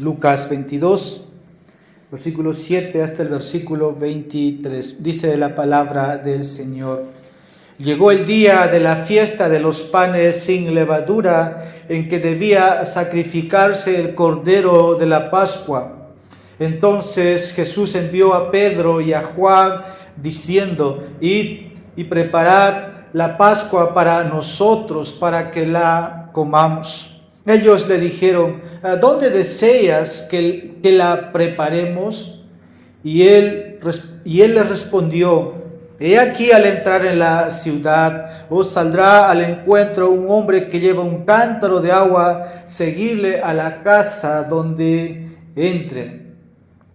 Lucas 22, versículo 7 hasta el versículo 23. Dice la palabra del Señor. Llegó el día de la fiesta de los panes sin levadura, en que debía sacrificarse el cordero de la Pascua. Entonces Jesús envió a Pedro y a Juan, diciendo: Id y preparad la Pascua para nosotros, para que la comamos. Ellos le dijeron: ¿dónde deseas que la preparemos? Y él les respondió: He aquí, al entrar en la ciudad, os saldrá al encuentro un hombre que lleva un cántaro de agua, seguidle a la casa donde entren.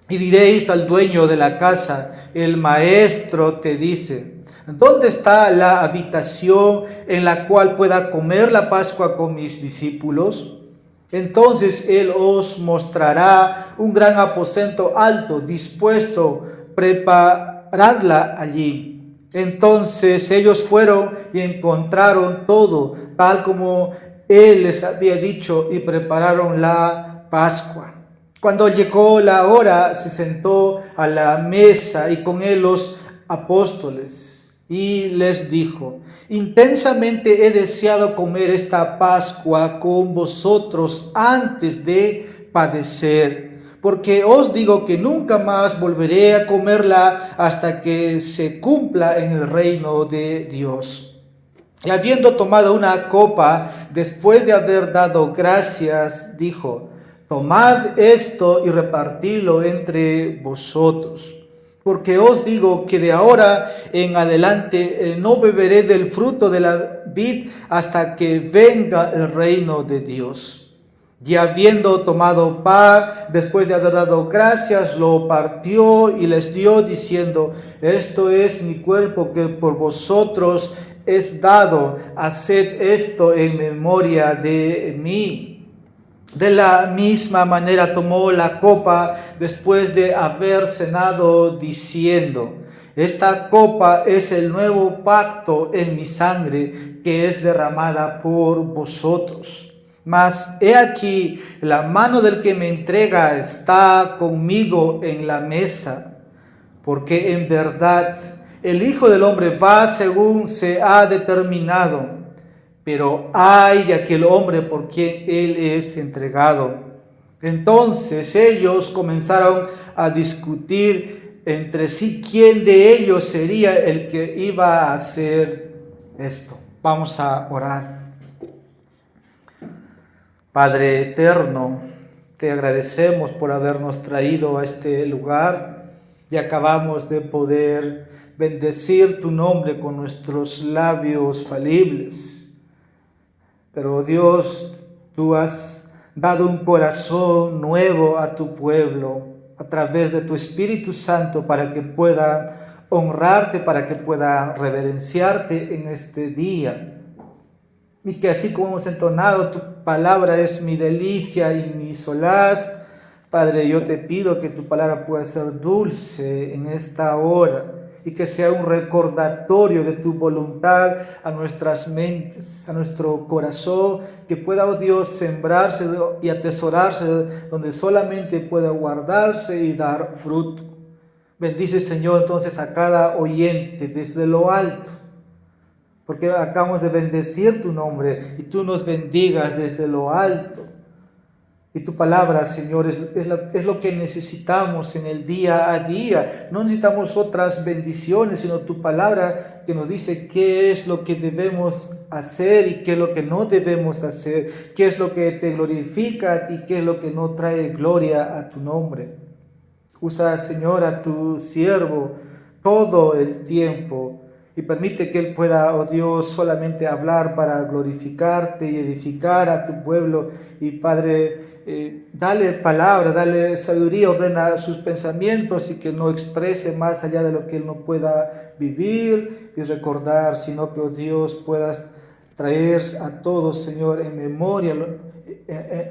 Y diréis al dueño de la casa: el maestro te dice: ¿dónde está la habitación en la cual pueda comer la Pascua con mis discípulos? Entonces él os mostrará un gran aposento alto, dispuesto, preparadla allí. Entonces ellos fueron y encontraron todo tal como él les había dicho, y prepararon la Pascua. Cuando llegó la hora, se sentó a la mesa y con él los apóstoles, y les dijo: intensamente he deseado comer esta Pascua con vosotros antes de padecer, porque os digo que nunca más volveré a comerla hasta que se cumpla en el reino de Dios. Y habiendo tomado una copa, después de haber dado gracias, dijo: tomad esto y repartidlo entre vosotros. Porque os digo que de ahora en adelante no beberé del fruto de la vid hasta que venga el reino de Dios. Y habiendo tomado pan, después de haber dado gracias, lo partió y les dio, diciendo: esto es mi cuerpo que por vosotros es dado, haced esto en memoria de mí. De la misma manera tomó la copa después de haber cenado, diciendo: esta copa es el nuevo pacto en mi sangre, que es derramada por vosotros. Mas he aquí, la mano del que me entrega está conmigo en la mesa, porque en verdad el Hijo del Hombre va según se ha determinado, pero ay de aquel hombre por quien él es entregado. Entonces ellos comenzaron a discutir entre sí quién de ellos sería el que iba a hacer esto. Vamos a orar. Padre eterno, te agradecemos por habernos traído a este lugar y acabamos de poder bendecir tu nombre con nuestros labios falibles. Pero Dios, tú has dado un corazón nuevo a tu pueblo a través de tu Espíritu Santo para que pueda honrarte, para que pueda reverenciarte en este día. Y que así como hemos entonado, tu palabra es mi delicia y mi solaz. Padre, yo te pido que tu palabra pueda ser dulce en esta hora y que sea un recordatorio de tu voluntad a nuestras mentes, a nuestro corazón, que pueda, oh Dios, sembrarse y atesorarse donde solamente pueda guardarse y dar fruto. Bendice, Señor, entonces a cada oyente desde lo alto, porque acabamos de bendecir tu nombre y tú nos bendigas desde lo alto. Y tu palabra, Señor, es lo que necesitamos en el día a día. No necesitamos otras bendiciones, sino tu palabra que nos dice qué es lo que debemos hacer y qué es lo que no debemos hacer, qué es lo que te glorifica a ti, qué es lo que no trae gloria a tu nombre. Usa, Señor, a tu siervo todo el tiempo y permite que él pueda, oh Dios, solamente hablar para glorificarte y edificar a tu pueblo. Y Padre, dale palabra, dale sabiduría, ordena sus pensamientos y que no exprese más allá de lo que él no pueda vivir y recordar, sino que, oh Dios, puedas traer a todos, Señor, en memoria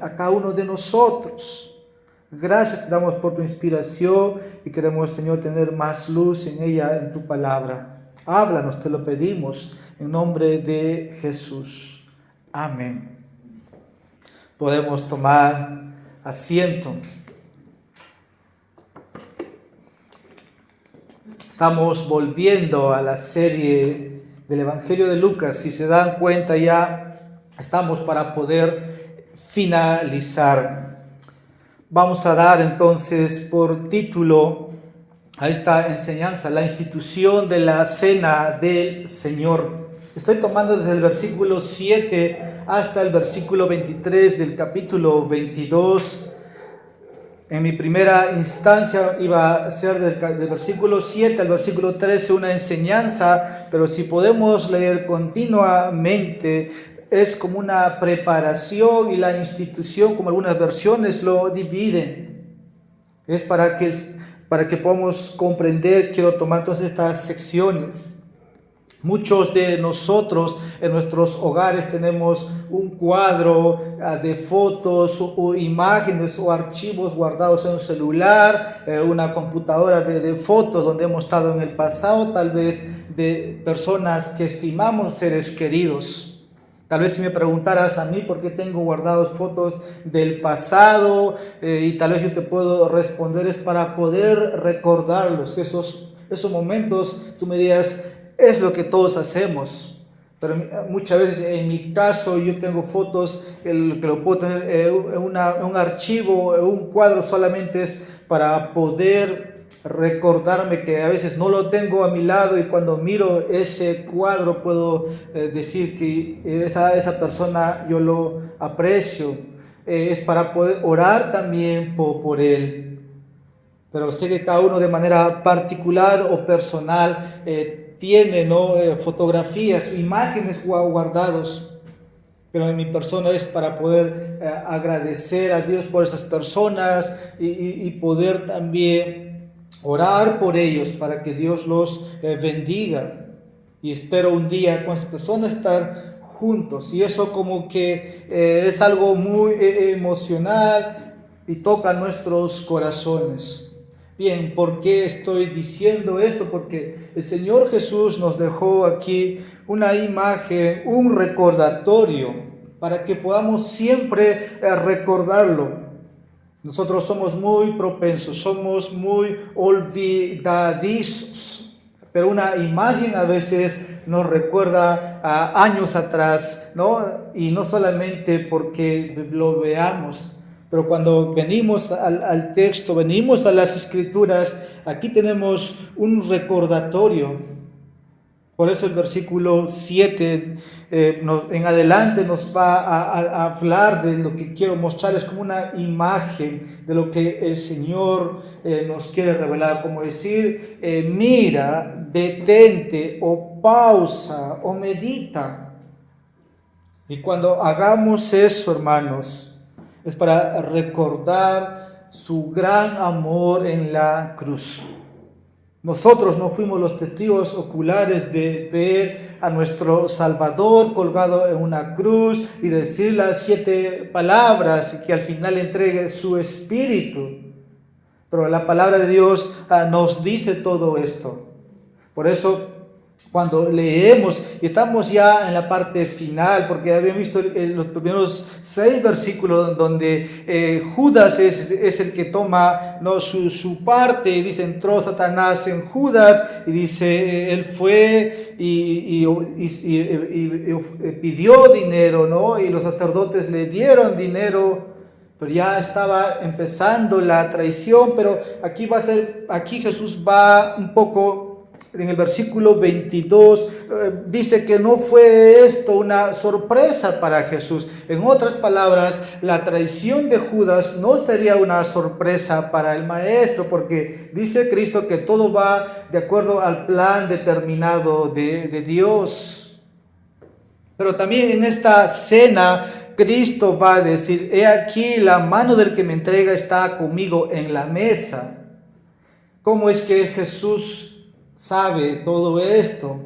a cada uno de nosotros. Gracias te damos por tu inspiración y queremos, Señor, tener más luz en ella, en tu palabra. Háblanos, te lo pedimos, en nombre de Jesús. Amén. Podemos tomar asiento. Estamos volviendo a la serie del Evangelio de Lucas. Si se dan cuenta, ya estamos para poder finalizar. Vamos a dar entonces por título a esta enseñanza, la institución de la Cena del Señor. Estoy tomando desde el versículo 7 hasta el versículo 23 del capítulo 22. En mi primera instancia iba a ser del versículo 7 al versículo 13 una enseñanza, pero si podemos leer continuamente, es como una preparación, y la institución, como algunas versiones lo dividen. Es para que podamos comprender. Quiero tomar entonces estas secciones. Muchos de nosotros en nuestros hogares tenemos un cuadro de fotos o imágenes o archivos guardados en un celular, una computadora de fotos donde hemos estado en el pasado, tal vez de personas que estimamos, seres queridos. Tal vez si me preguntaras a mí por qué tengo guardadas fotos del pasado, y tal vez yo te puedo responder, es para poder recordarlos, esos momentos. Tú me dirías, es lo que todos hacemos, pero muchas veces en mi caso yo tengo fotos que lo puedo tener en un archivo, en un cuadro, solamente es para poder recordarme que a veces no lo tengo a mi lado, y cuando miro ese cuadro puedo decir que esa persona yo lo aprecio. Es para poder orar también por él. Pero sé que cada uno de manera particular o personal tiene fotografías, imágenes guardados. Pero en mi persona es para poder agradecer a Dios por esas personas y poder también orar por ellos para que Dios los bendiga. Y espero un día con esas personas estar juntos. Y eso como que es algo muy emocional y toca nuestros corazones. Bien, ¿por qué estoy diciendo esto? Porque el Señor Jesús nos dejó aquí una imagen, un recordatorio, para que podamos siempre recordarlo. Nosotros somos muy propensos, somos muy olvidadizos, pero una imagen a veces nos recuerda a años atrás, ¿no? Y no solamente porque lo veamos, pero cuando venimos al texto, venimos a las Escrituras, aquí tenemos un recordatorio. Por eso el versículo 7 en adelante nos va a hablar de lo que quiero mostrarles como una imagen de lo que el Señor nos quiere revelar, como decir, mira, detente o pausa o medita. Y cuando hagamos eso, hermanos, es para recordar su gran amor en la cruz. Nosotros no fuimos los testigos oculares de ver a nuestro Salvador colgado en una cruz y decir las 7 palabras y que al final entregue su espíritu. Pero la palabra de Dios nos dice todo esto. Por eso, cuando leemos, y estamos ya en la parte final, porque habían visto los primeros 6 versículos donde Judas es el que toma su parte, y dice, entró Satanás en Judas, y dice, él fue y pidió dinero, ¿no? Y los sacerdotes le dieron dinero, pero ya estaba empezando la traición. Pero aquí Jesús va un poco. En el versículo 22 dice que no fue esto una sorpresa para Jesús. En otras palabras, la traición de Judas no sería una sorpresa para el Maestro, porque dice Cristo que todo va de acuerdo al plan determinado de Dios. Pero también en esta cena, Cristo va a decir, he aquí la mano del que me entrega está conmigo en la mesa. ¿Cómo es que Jesús sabe todo esto?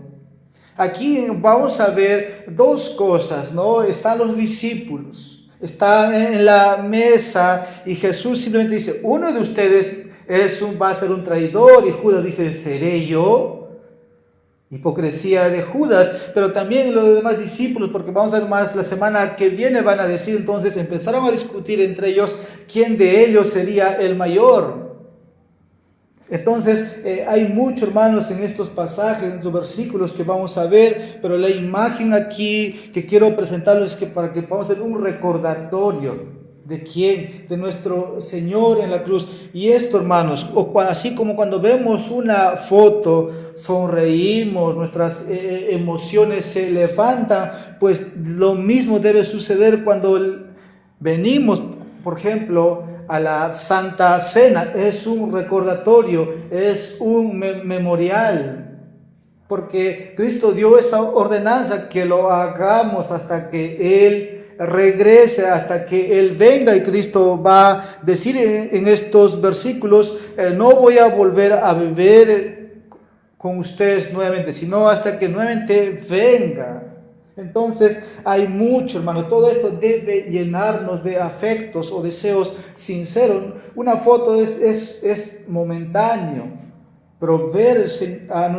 Aquí vamos a ver 2 cosas, ¿no? Están los discípulos, está en la mesa, y Jesús simplemente dice, uno de ustedes va a ser un traidor, y Judas dice, ¿seré yo? hipocresía de Judas, pero también los demás discípulos, porque vamos a ver más la semana que viene, van a decir, entonces empezaron a discutir entre ellos quién de ellos sería el mayor. Entonces hay mucho, hermanos, en estos pasajes, en estos versículos que vamos a ver, pero la imagen aquí que quiero presentarles es que para que podamos tener un recordatorio de quién, de nuestro Señor en la cruz. Y esto, hermanos, así como cuando vemos una foto, sonreímos, nuestras emociones se levantan, pues lo mismo debe suceder cuando venimos, por ejemplo, a la Santa Cena. Es un recordatorio, es un memorial, porque Cristo dio esta ordenanza que lo hagamos hasta que Él regrese, hasta que Él venga. Y Cristo va a decir en estos versículos, no voy a volver a beber con ustedes nuevamente, sino hasta que nuevamente venga. Entonces hay mucho, hermano, todo esto debe llenarnos de afectos o deseos sinceros. Una foto es momentáneo, pero ver a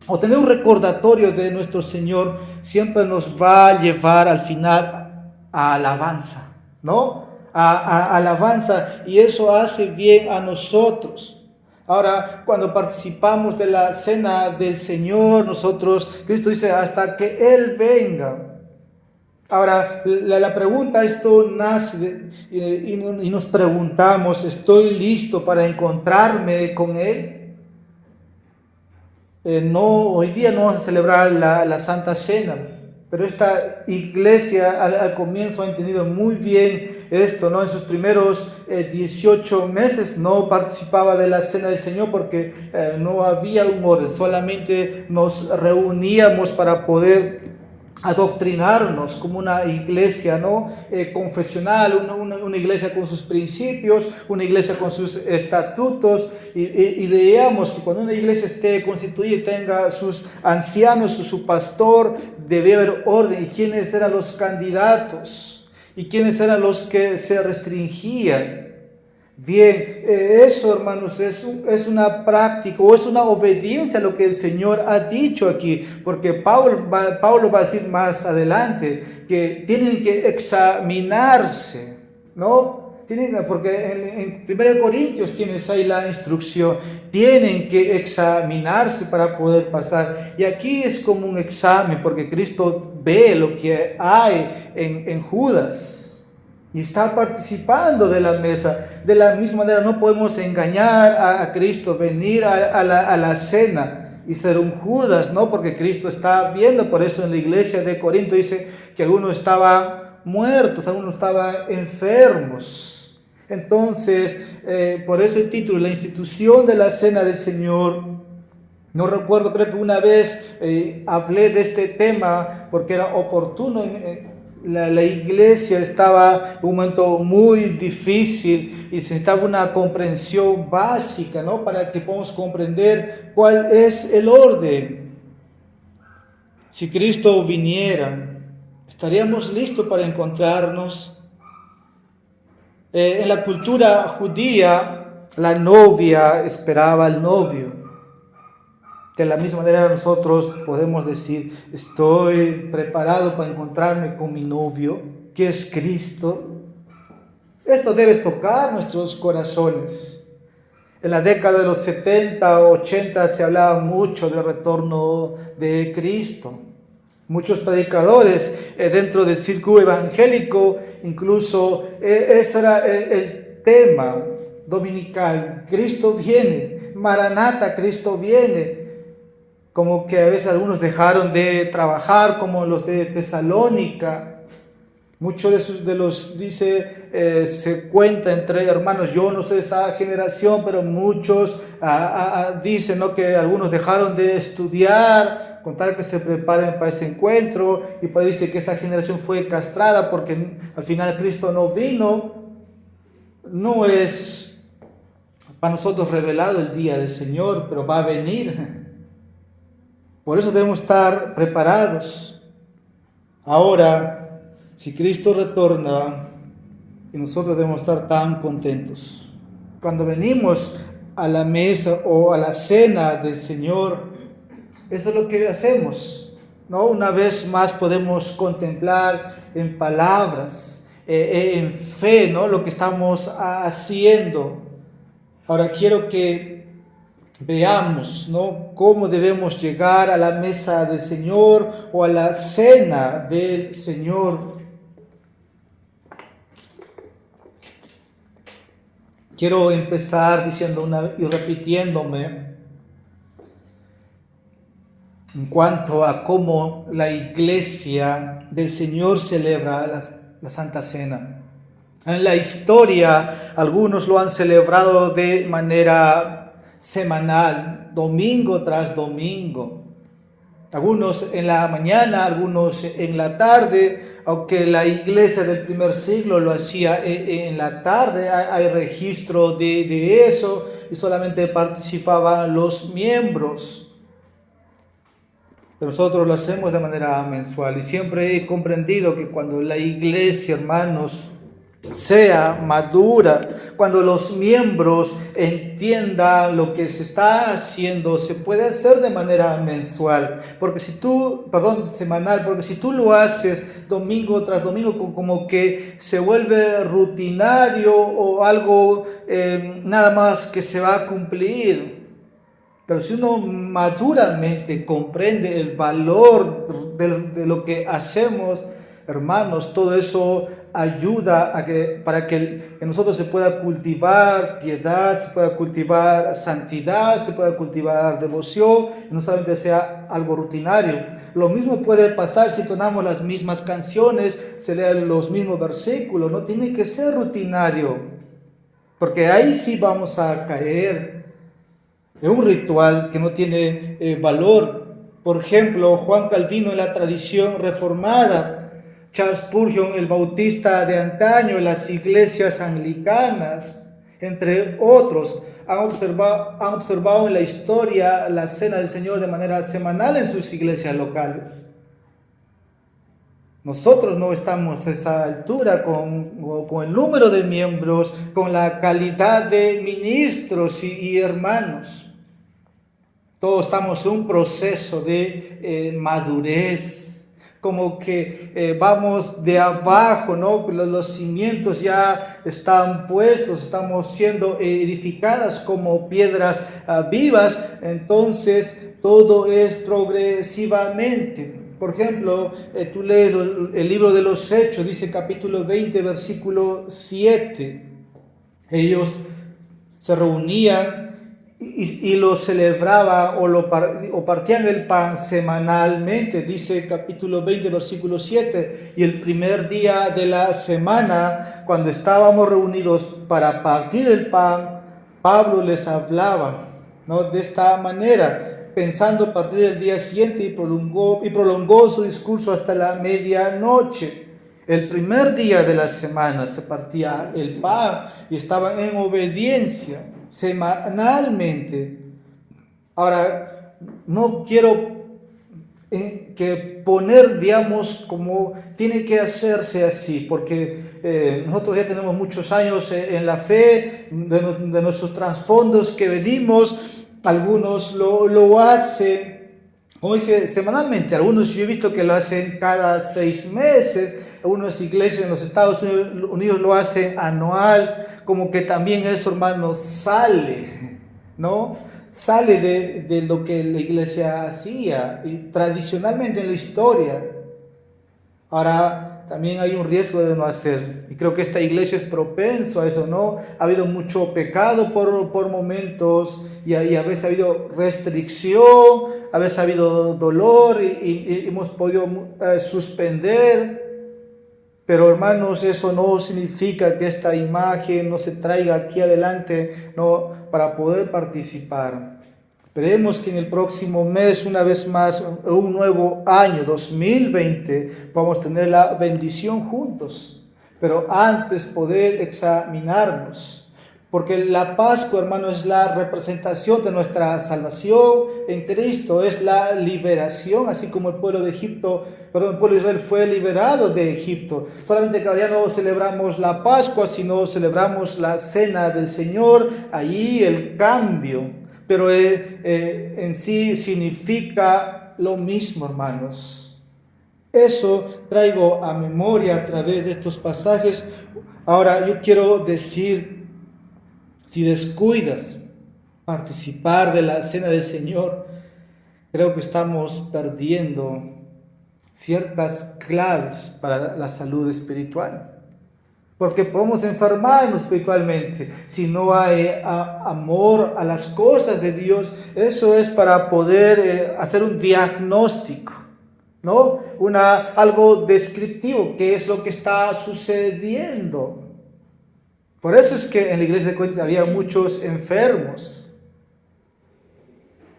o tener un recordatorio de nuestro Señor siempre nos va a llevar al final a alabanza, ¿no? A alabanza, y eso hace bien a nosotros. Ahora, cuando participamos de la cena del Señor, Cristo dice, hasta que Él venga. Ahora, la pregunta, esto nace y nos preguntamos, ¿estoy listo para encontrarme con Él? Hoy día no vamos a celebrar la Santa Cena, pero esta iglesia al comienzo ha entendido muy bien esto, ¿no? En sus primeros 18 meses no participaba de la Cena del Señor porque no había un orden, solamente nos reuníamos para poder adoctrinarnos como una iglesia, ¿no? Confesional, una iglesia con sus principios, una iglesia con sus estatutos, y veíamos que cuando una iglesia esté constituida y tenga sus ancianos, su pastor, debe haber orden. ¿Y quiénes eran los candidatos? ¿Y quiénes eran los que se restringían? Bien, eso, hermanos, es una práctica o es una obediencia a lo que el Señor ha dicho aquí, porque Pablo va a decir más adelante que tienen que examinarse, ¿no? Porque en 1 Corintios tienes ahí la instrucción, tienen que examinarse para poder pasar. Y aquí es como un examen, porque Cristo ve lo que hay en Judas y está participando de la mesa. De la misma manera no podemos engañar a Cristo, venir a la cena y ser un Judas, ¿no? Porque Cristo está viendo. Por eso en la iglesia de Corinto dice que algunos estaban muertos, algunos estaban enfermos. Entonces, por eso el título, la institución de la cena del Señor. No recuerdo, creo que una vez hablé de este tema porque era oportuno. La iglesia estaba en un momento muy difícil y necesitaba una comprensión básica, ¿no? Para que podamos comprender cuál es el orden. Si Cristo viniera, ¿estaríamos listos para encontrarnos? En la cultura judía, la novia esperaba al novio. De la misma manera nosotros podemos decir, estoy preparado para encontrarme con mi novio, que es Cristo. Esto debe tocar nuestros corazones. En la década de los 70 o 80 se hablaba mucho del retorno de Cristo. Muchos predicadores dentro del círculo evangélico, incluso este era el tema dominical. Cristo viene, Maranata, Cristo viene. Como que a veces algunos dejaron de trabajar, como los de Tesalónica. Muchos de los dice, se cuenta entre hermanos, yo no soy de esta generación, pero muchos dicen, ¿no?, que algunos dejaron de estudiar, con tal que se preparen para ese encuentro, y por ahí dice que esa generación fue castrada porque al final Cristo no vino. No es para nosotros revelado el día del Señor, pero va a venir. Por eso debemos estar preparados. Ahora, si Cristo retorna, y nosotros debemos estar tan contentos. Cuando venimos a la mesa o a la cena del Señor, Eso es lo que hacemos, ¿no? Una vez más podemos contemplar en palabras, en fe, ¿no? Lo que estamos haciendo. Ahora quiero que veamos, ¿no? Cómo debemos llegar a la mesa del Señor o a la cena del Señor. Quiero empezar diciendo y repitiéndome en cuanto a cómo la iglesia del Señor celebra la Santa Cena. En la historia, algunos lo han celebrado de manera semanal, domingo tras domingo. Algunos en la mañana, algunos en la tarde, aunque la iglesia del primer siglo lo hacía en la tarde, hay registro de eso y solamente participaban los miembros. Pero nosotros lo hacemos de manera mensual y siempre he comprendido que cuando la iglesia, hermanos, sea madura, cuando los miembros entiendan lo que se está haciendo, se puede hacer de manera mensual, semanal, porque si tú lo haces domingo tras domingo, como que se vuelve rutinario o algo nada más que se va a cumplir. Pero si uno maduramente comprende el valor de lo que hacemos, hermanos, todo eso ayuda para que en nosotros se pueda cultivar piedad, se pueda cultivar santidad, se pueda cultivar devoción, y no solamente sea algo rutinario. Lo mismo puede pasar si tonamos las mismas canciones, se leen los mismos versículos, no tiene que ser rutinario, porque ahí sí vamos a caer en un ritual que no tiene valor. Por ejemplo, Juan Calvino en la tradición reformada, Charles Spurgeon, el bautista de antaño, las iglesias anglicanas, entre otros, han observado en la historia la cena del Señor de manera semanal en sus iglesias locales. Nosotros no estamos a esa altura con el número de miembros, con la calidad de ministros y hermanos. Todos estamos en un proceso de madurez, como que vamos de abajo, ¿no? Los cimientos ya están puestos, estamos siendo edificadas como piedras vivas, entonces todo es progresivamente. Por ejemplo, tú lees el libro de los Hechos, dice capítulo 20, versículo 7. Ellos se reunían y lo celebraba o partían el pan semanalmente, dice capítulo 20, versículo 7, y el primer día de la semana, cuando estábamos reunidos para partir el pan, Pablo les hablaba, ¿no? De esta manera, pensando partir el día siguiente, y prolongó su discurso hasta la medianoche. El primer día de la semana se partía el pan y estaban en obediencia semanalmente. Ahora, no quiero que poner, digamos, como tiene que hacerse así, porque nosotros ya tenemos muchos años en la fe, de nuestros trasfondos que venimos, algunos lo hacen, como dije, semanalmente. Algunos yo he visto que lo hacen cada 6 meses, algunas iglesias en los Estados Unidos lo hacen anual, como que también eso, hermano, sale, ¿no? Sale de lo que la iglesia hacía y tradicionalmente en la historia. Ahora, también hay un riesgo de no hacer, y creo que esta iglesia es propenso a eso, ¿no? Ha habido mucho pecado por momentos, y a veces ha habido restricción, a veces ha habido dolor, y hemos podido suspender. Pero hermanos, eso no significa que esta imagen no se traiga aquí adelante, no, para poder participar. Esperemos que en el próximo mes, una vez más, un nuevo año, 2020, podamos tener la bendición juntos. Pero antes poder examinarnos. Porque la Pascua, hermanos, es la representación de nuestra salvación en Cristo, es la liberación, así como el pueblo de Israel fue liberado de Egipto. Solamente que ahora ya no celebramos la Pascua, sino celebramos la cena del Señor, ahí el cambio. pero en sí significa lo mismo, hermanos. Eso traigo a memoria a través de estos pasajes. Ahora yo quiero decir, si descuidas participar de la cena del Señor, creo que estamos perdiendo ciertas claves para la salud espiritual. Porque podemos enfermarnos espiritualmente si no hay amor a las cosas de Dios. Eso es para poder hacer un diagnóstico, ¿no? Algo descriptivo, qué es lo que está sucediendo. Por eso es que en la iglesia de Corintios había muchos enfermos.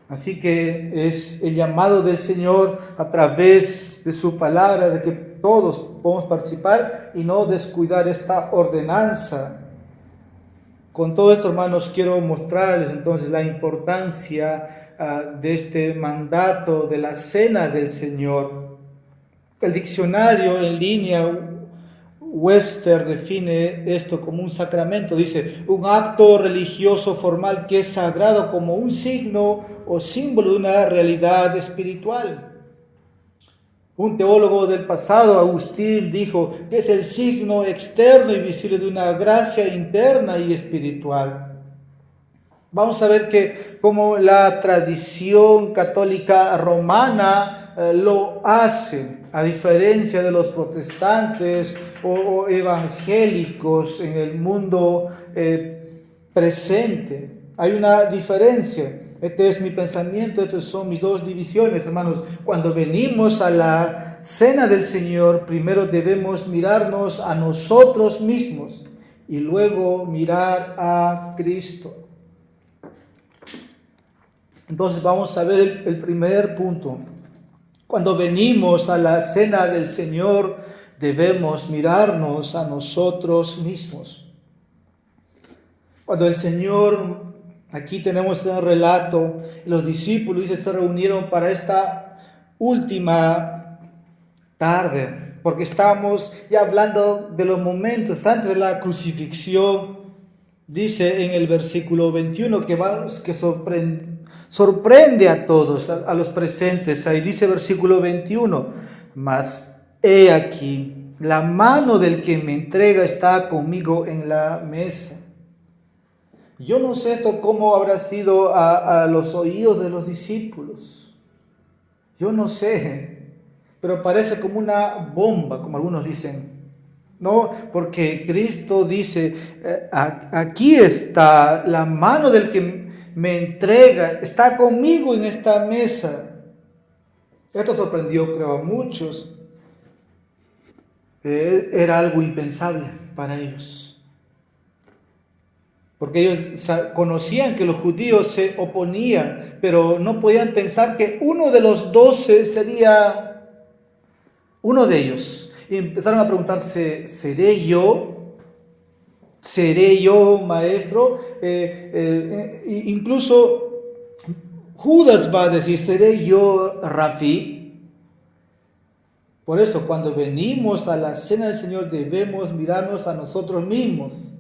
Así que es el llamado del Señor a través de su palabra de que todos podemos participar y no descuidar esta ordenanza. Con todo esto, hermanos, quiero mostrarles entonces la importancia de este mandato de la cena del Señor. El diccionario en línea Webster define esto como un sacramento. Dice, un acto religioso formal que es sagrado como un signo o símbolo de una realidad espiritual. Un teólogo del pasado, Agustín, dijo que es el signo externo y visible de una gracia interna y espiritual. Vamos a ver que como la tradición católica romana lo hace, a diferencia de los protestantes o evangélicos en el mundo presente. Hay una diferencia. Este es mi pensamiento, estas son mis dos divisiones, hermanos. Cuando venimos a la cena del Señor, primero debemos mirarnos a nosotros mismos y luego mirar a Cristo. Entonces vamos a ver el primer punto. Cuando venimos a la cena del Señor, debemos mirarnos a nosotros mismos. Cuando el Señor, aquí tenemos un relato, los discípulos se reunieron para esta última tarde, porque estamos ya hablando de los momentos antes de la crucifixión. Dice en el versículo 21 que sorprende a todos, a los presentes. Ahí dice versículo 21, mas he aquí, la mano del que me entrega está conmigo en la mesa. Yo no sé esto cómo habrá sido a los oídos de los discípulos. Yo no sé, pero parece como una bomba, como algunos dicen. No, porque Cristo dice, aquí está la mano del que me entrega, está conmigo en esta mesa. Esto sorprendió, creo, a muchos. Era algo impensable para ellos. Porque ellos conocían que los judíos se oponían, pero no podían pensar que uno de los 12 sería uno de ellos. Y empezaron a preguntarse, ¿seré yo? ¿Seré yo, maestro? Incluso Judas va a decir, ¿seré yo, rabí? Por eso, cuando venimos a la cena del Señor, debemos mirarnos a nosotros mismos.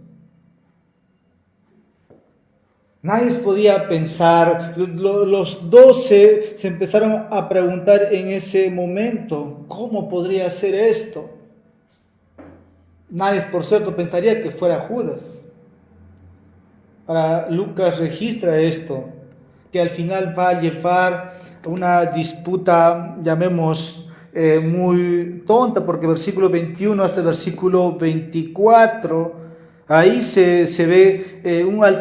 Nadie podía pensar, los 12 se empezaron a preguntar en ese momento, ¿cómo podría ser esto? Nadie, por cierto, pensaría que fuera Judas. Ahora, Lucas registra esto, que al final va a llevar una disputa, llamemos, muy tonta, porque versículo 21 hasta el versículo 24, ahí se ve,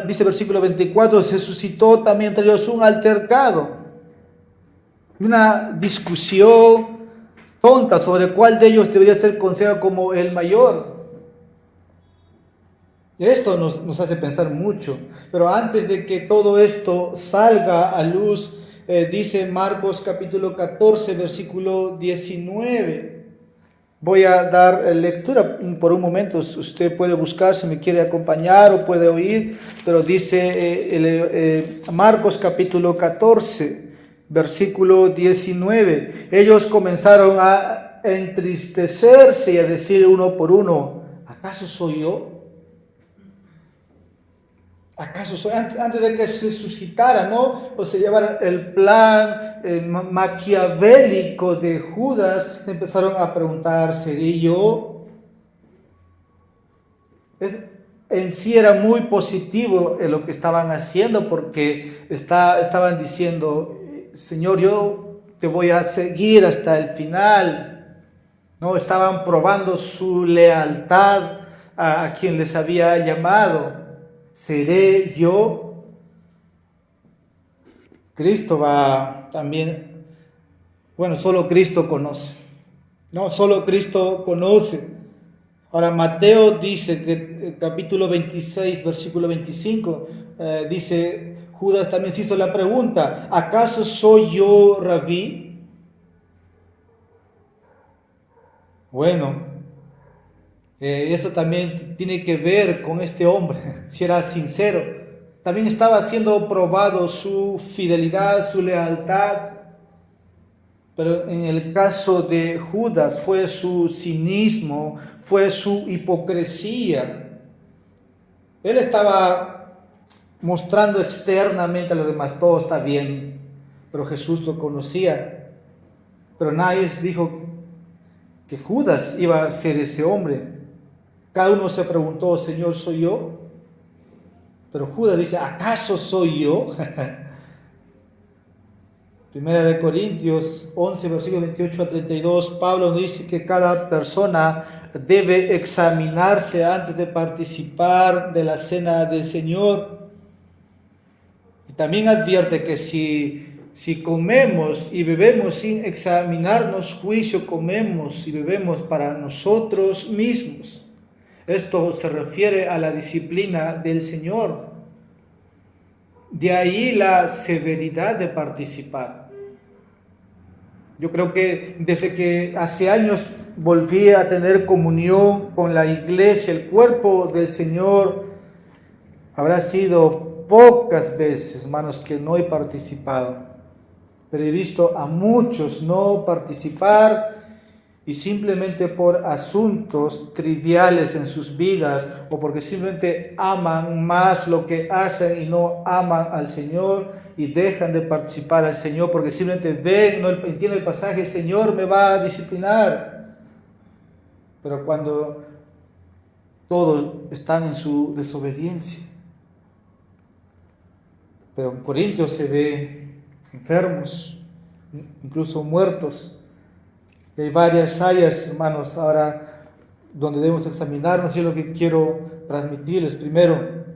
dice versículo 24, se suscitó también entre ellos un altercado, una discusión tonta sobre cuál de ellos debería ser considerado como el mayor. Esto nos hace pensar mucho, pero antes de que todo esto salga a luz, dice Marcos capítulo 14, versículo 19. Voy a dar lectura por un momento, usted puede buscar si me quiere acompañar o puede oír, pero dice Marcos capítulo 14, versículo 19. Ellos comenzaron a entristecerse y a decir uno por uno, ¿acaso soy yo? ¿Acaso antes de que se suscitara, ¿no? O se llevara el plan maquiavélico de Judas, empezaron a preguntar, ¿seré yo? En sí era muy positivo lo que estaban haciendo, porque estaban diciendo, Señor, yo te voy a seguir hasta el final. ¿No? Estaban probando su lealtad a quien les había llamado. ¿Seré yo? Cristo va también, bueno, solo Cristo conoce, ¿no? Solo Cristo conoce. Ahora Mateo dice que capítulo 26, versículo 25, dice, Judas también se hizo la pregunta, ¿acaso soy yo rabí? Bueno, eso también tiene que ver con este hombre, si era sincero. También estaba siendo probado su fidelidad, su lealtad. Pero en el caso de Judas fue su cinismo, fue su hipocresía. Él estaba mostrando externamente a los demás, todo está bien, pero Jesús lo conocía. Pero nadie dijo que Judas iba a ser ese hombre. Cada uno se preguntó, Señor, ¿soy yo? Pero Judas dice, ¿acaso soy yo? Primera de Corintios 11, versículos 28 a 32, Pablo dice que cada persona debe examinarse antes de participar de la cena del Señor. Y también advierte que si comemos y bebemos sin examinarnos, juicio comemos y bebemos para nosotros mismos. Esto se refiere a la disciplina del Señor. De ahí la severidad de participar. Yo creo que desde que hace años volví a tener comunión con la iglesia, el cuerpo del Señor, habrá sido pocas veces, hermanos, que no he participado. Pero he visto a muchos no participar y simplemente por asuntos triviales en sus vidas o porque simplemente aman más lo que hacen y no aman al Señor y dejan de participar al Señor porque simplemente ven, no entienden el pasaje, el Señor me va a disciplinar. Pero cuando todos están en su desobediencia. Pero en Corintios se ve enfermos, incluso muertos. Hay varias áreas, hermanos, ahora donde debemos examinarnos, y es lo que quiero transmitirles. Primero,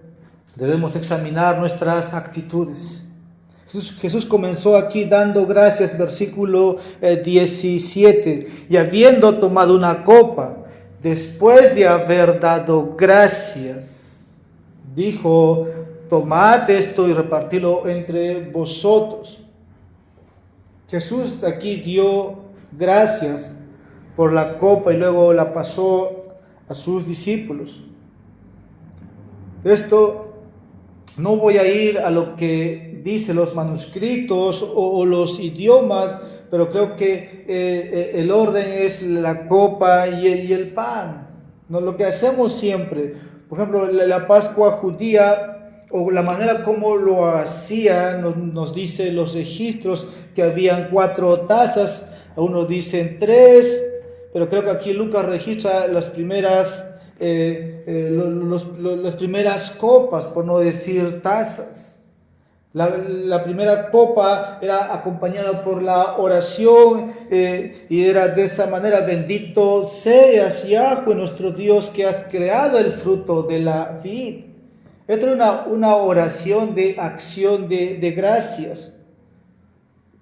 debemos examinar nuestras actitudes. Jesús comenzó aquí dando gracias, versículo 17, y habiendo tomado una copa, después de haber dado gracias, dijo, tomad esto y repartidlo entre vosotros. Jesús aquí dio gracias por la copa y luego la pasó a sus discípulos. Esto no voy a ir a lo que dicen los manuscritos o los idiomas, pero creo que el orden es la copa y el pan. ¿No? Lo que hacemos siempre, por ejemplo, la Pascua judía, o la manera como lo hacía, nos dice los registros que habían 4 tazas. Algunos dicen 3, pero creo que aquí Lucas registra las primeras copas, por no decir tazas. La primera copa era acompañada por la oración y era de esa manera: bendito seas, Yahweh, nuestro Dios, que has creado el fruto de la vid. Esta era una oración de acción de gracias.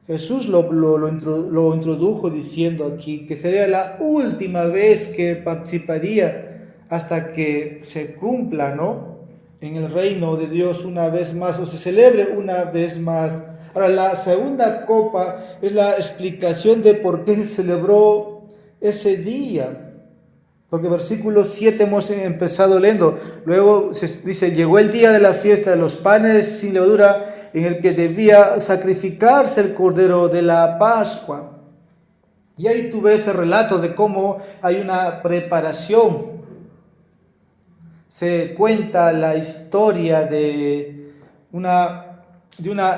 Jesús lo introdujo diciendo aquí que sería la última vez que participaría hasta que se cumpla, ¿no?, en el reino de Dios una vez más, o se celebre una vez más. Ahora, la segunda copa es la explicación de por qué se celebró ese día. Porque versículo 7 hemos empezado leyendo. Luego se dice, llegó el día de la fiesta de los panes sin levadura, en el que debía sacrificarse el cordero de la Pascua. Y ahí tú ves el relato de cómo hay una preparación. se cuenta la historia de una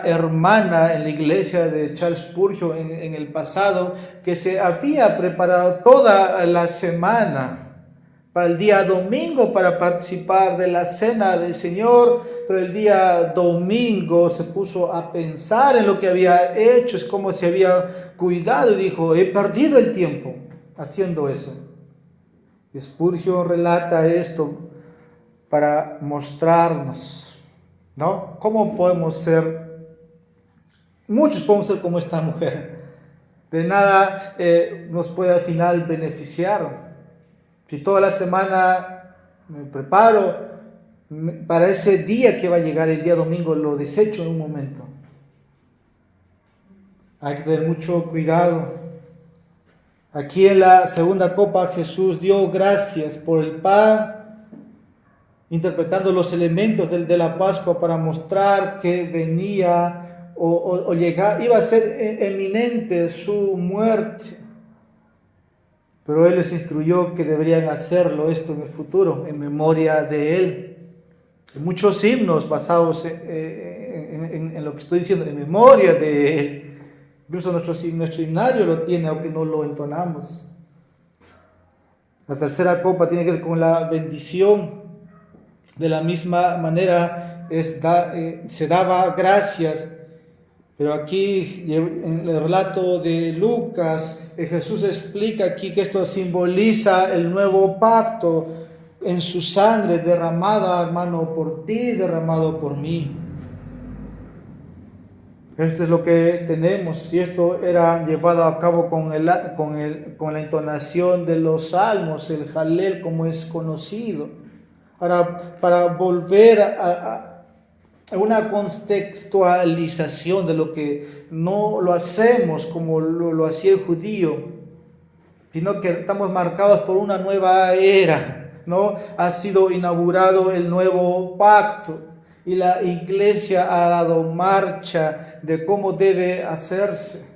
hermana en la iglesia de Charles Spurgeon en el pasado, que se había preparado toda la semana para el día domingo para participar de la cena del Señor, pero el día domingo se puso a pensar en lo que había hecho, es como se había cuidado y dijo: he perdido el tiempo haciendo eso. Spurgeon relata esto para mostrarnos, ¿no?, cómo podemos ser. Muchos podemos ser como esta mujer. De nada nos puede al final beneficiar. Si toda la semana me preparo para ese día que va a llegar, el día domingo, lo desecho en un momento. Hay que tener mucho cuidado. Aquí en la segunda copa Jesús dio gracias por el pan, interpretando los elementos de la Pascua para mostrar que venía o iba a ser eminente su muerte. Pero Él les instruyó que deberían hacerlo esto en el futuro, en memoria de Él. Hay muchos himnos basados en lo que estoy diciendo, en memoria de Él. Incluso nuestro himnario lo tiene, aunque no lo entonamos. La tercera copa tiene que ver con la bendición. De la misma manera se daba gracias. Pero aquí en el relato de Lucas, Jesús explica aquí que esto simboliza el nuevo pacto en su sangre derramada, hermano, por ti, derramado por mí. Esto es lo que tenemos, y esto era llevado a cabo con la entonación de los salmos, el Jalel, como es conocido. Ahora, para volver a una contextualización de lo que no lo hacemos como lo hacía el judío, sino que estamos marcados por una nueva era, ¿no? Ha sido inaugurado el nuevo pacto y la iglesia ha dado marcha de cómo debe hacerse.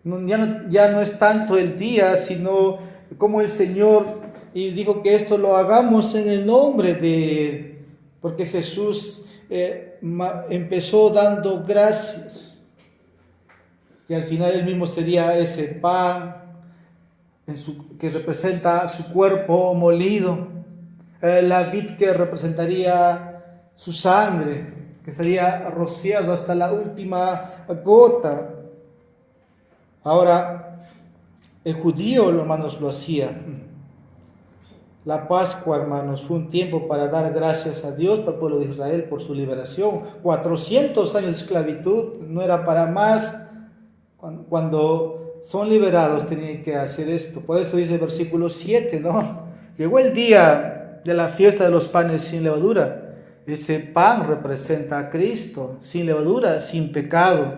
Ya no es tanto el día, sino como el Señor y dijo que esto lo hagamos en el nombre de Él, porque Jesús empezó dando gracias, y al final Él mismo sería ese pan que representa su cuerpo molido, la vid que representaría su sangre, que estaría rociado hasta la última gota. Ahora, el judío, hermanos, lo hacía. La Pascua, hermanos, fue un tiempo para dar gracias a Dios para el pueblo de Israel por su liberación. 400 años de esclavitud, no era para más. Cuando son liberados tienen que hacer esto. Por eso dice el versículo 7, ¿no? Llegó el día de la fiesta de los panes sin levadura. Ese pan representa a Cristo, sin levadura, sin pecado.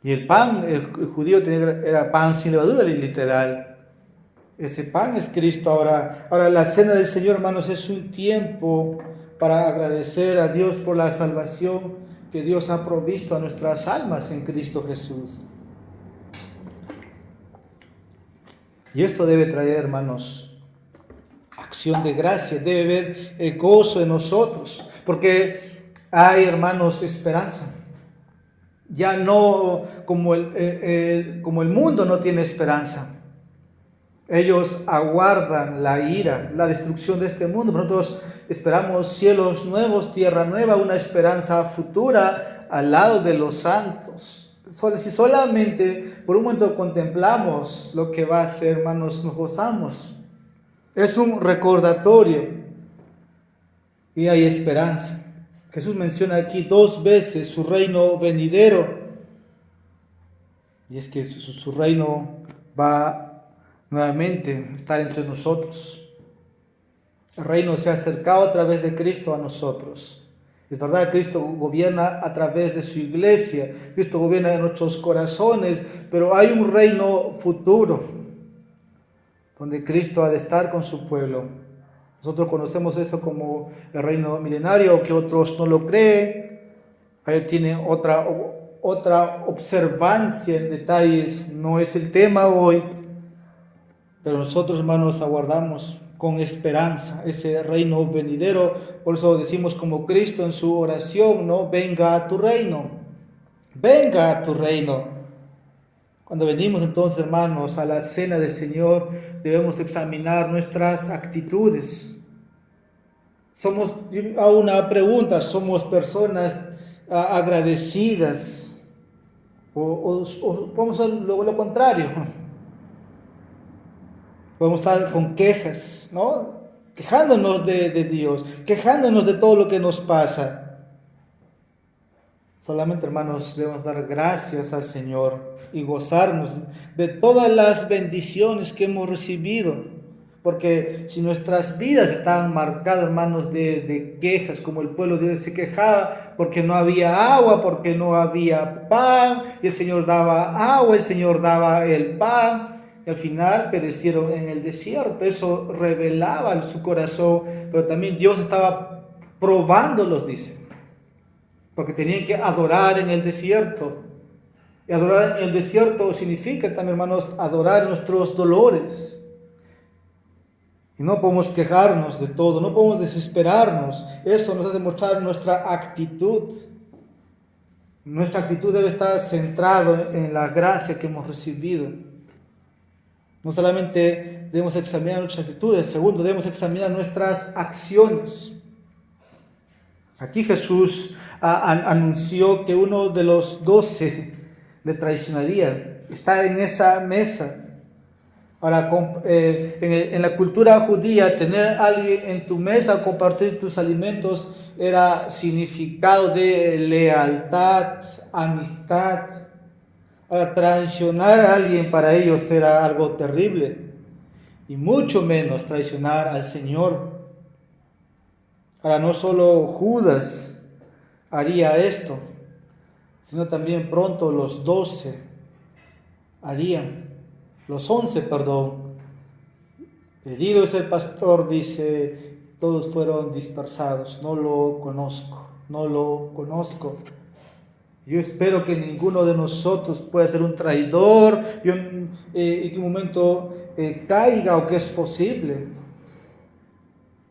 Y el pan, el judío era pan sin levadura, literal. Ese pan es Cristo. Ahora la cena del Señor, hermanos, es un tiempo para agradecer a Dios por la salvación que Dios ha provisto a nuestras almas en Cristo Jesús. Y esto debe traer, hermanos, acción de gracia, debe haber gozo en nosotros, porque hay, hermanos, esperanza. Ya no como el mundo no tiene esperanza. Ellos aguardan la ira, la destrucción de este mundo. Nosotros esperamos cielos nuevos, tierra nueva, una esperanza futura al lado de los santos. Si solamente por un momento contemplamos lo que va a ser, hermanos, nos gozamos. Es un recordatorio y hay esperanza. Jesús menciona aquí 2 veces su reino venidero. Y es que su reino va nuevamente estar entre nosotros. El reino se ha acercado a través de Cristo a nosotros. Es verdad, Cristo gobierna a través de su iglesia, Cristo gobierna en nuestros corazones, pero hay un reino futuro donde Cristo ha de estar con su pueblo. Nosotros conocemos eso como el reino milenario, aunque otros no lo creen. Ahí tienen otra observancia en detalles, no es el tema hoy. Pero nosotros, hermanos, aguardamos con esperanza, ese reino venidero. Por eso decimos como Cristo en su oración, ¿no? Venga a tu reino, venga a tu reino. Cuando venimos entonces, hermanos, a la cena del Señor, debemos examinar nuestras actitudes. Somos, a una pregunta, ¿somos personas agradecidas? O podemos hacer lo contrario. Podemos estar con quejas, ¿no? Quejándonos de Dios, quejándonos de todo lo que nos pasa. Solamente, hermanos, debemos dar gracias al Señor y gozarnos de todas las bendiciones que hemos recibido. Porque si nuestras vidas estaban marcadas, hermanos, de quejas, como el pueblo de Dios se quejaba porque no había agua, porque no había pan, y el Señor daba agua, el Señor daba el pan, y al final perecieron en el desierto. Eso revelaba su corazón, pero también Dios estaba probándolos, dice, porque tenían que adorar en el desierto. Y adorar en el desierto significa también, hermanos, adorar nuestros dolores. Y no podemos quejarnos de todo, no podemos desesperarnos. Eso nos hace mostrar nuestra actitud. Nuestra actitud debe estar centrada en la gracia que hemos recibido. No solamente debemos examinar nuestras actitudes, segundo, debemos examinar nuestras acciones. Aquí Jesús anunció que uno de los 12 le traicionaría. Está en esa mesa. Ahora, en la cultura judía, tener a alguien en tu mesa, compartir tus alimentos, era significado de lealtad, amistad. Ahora, traicionar a alguien para ellos era algo terrible, y mucho menos traicionar al Señor. Ahora, no solo Judas haría esto, sino también pronto los 12 harían. Los 11, perdón. Herido es el pastor, dice, todos fueron dispersados. No lo conozco, no lo conozco. Yo espero que ninguno de nosotros pueda ser un traidor y en un momento caiga, o que es posible.